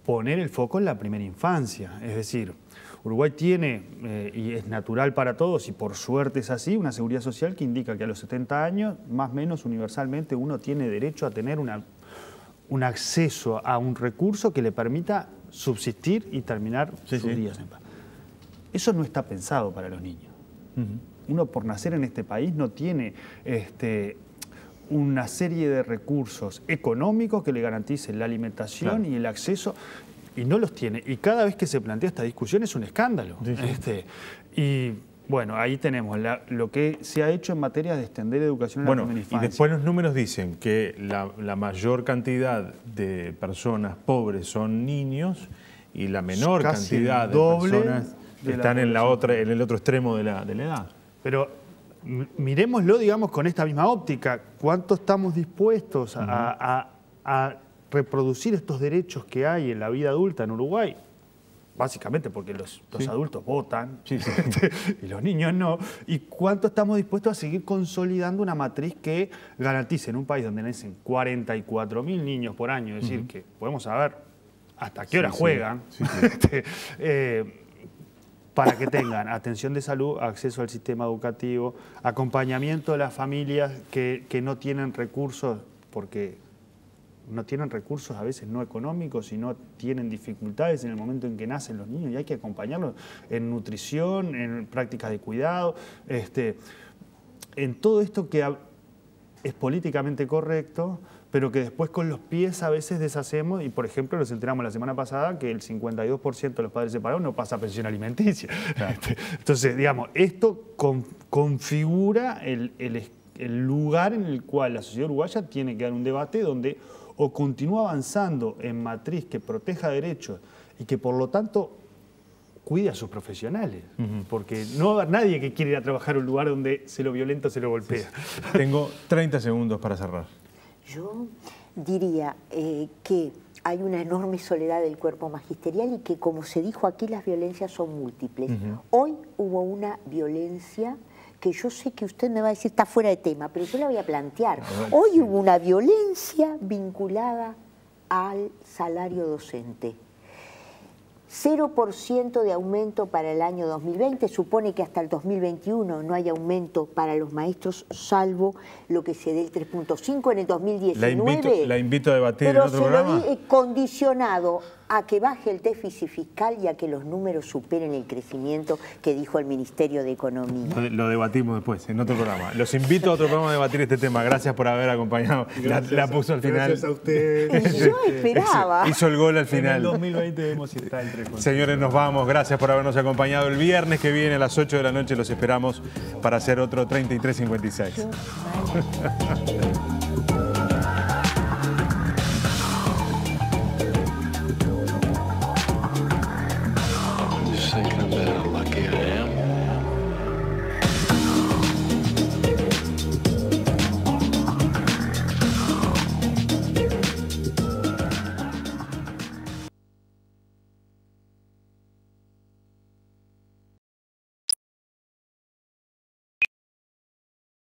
poner el foco en la primera infancia. Es decir, Uruguay tiene, y es natural para todos, y por suerte es así, una seguridad social que indica que a los 70 años, más o menos universalmente, uno tiene derecho a tener un acceso a un recurso que le permita subsistir y terminar sus días en paz. Eso no está pensado para los niños. Uno por nacer en este país no tiene una serie de recursos económicos que le garanticen la alimentación y el acceso, y no los tiene. Y cada vez que se plantea esta discusión es un escándalo. Y bueno, ahí tenemos lo que se ha hecho en materia de extender educación en la primera infancia. Y después los números dicen que la mayor cantidad de personas pobres son niños y la menor cantidad de personas están en el otro extremo de la edad. Pero miremoslo, digamos, con esta misma óptica. ¿Cuánto estamos dispuestos a reproducir estos derechos que hay en la vida adulta en Uruguay? Básicamente porque los adultos votan y los niños no. ¿Y cuánto estamos dispuestos a seguir consolidando una matriz que garantice en un país donde nacen 44.000 niños por año? Es decir, que podemos saber hasta qué hora juegan. Para que tengan atención de salud, acceso al sistema educativo, acompañamiento de las familias que no tienen recursos, porque no tienen recursos a veces no económicos, sino tienen dificultades en el momento en que nacen los niños y hay que acompañarlos en nutrición, en prácticas de cuidado, en todo esto que es políticamente correcto, pero que después con los pies a veces deshacemos, y por ejemplo nos enteramos la semana pasada que el 52% de los padres separados no pasa pensión alimenticia. Claro. Entonces, digamos, esto configura el lugar en el cual la sociedad uruguaya tiene que dar un debate donde o continúa avanzando en matriz que proteja derechos y que por lo tanto cuide a sus profesionales, porque no va a haber nadie que quiera ir a trabajar a un lugar donde se lo violenta o se lo golpea. Sí. Tengo 30 segundos para cerrar. Yo diría que hay una enorme soledad del cuerpo magisterial y que, como se dijo aquí, las violencias son múltiples. Hoy hubo una violencia que yo sé que usted me va a decir está fuera de tema, pero yo la voy a plantear. Hoy hubo una violencia vinculada al salario docente. 0% de aumento para el año 2020, supone que hasta el 2021 no hay aumento para los maestros, salvo lo que se dé el 3.5 en el 2019. La invito a debatir en otro programa. Pero condicionado a que baje el déficit fiscal y a que los números superen el crecimiento que dijo el Ministerio de Economía. Lo debatimos después, en otro programa. Los invito a otro programa a debatir este tema. Gracias por haber acompañado. La puso al final. Gracias a usted. Yo esperaba. Hizo el gol al final. En el 2020 vemos si está el 3.5. Señores, nos vamos. Gracias por habernos acompañado. El viernes que viene a las 8 de la noche los esperamos para hacer otro 3356.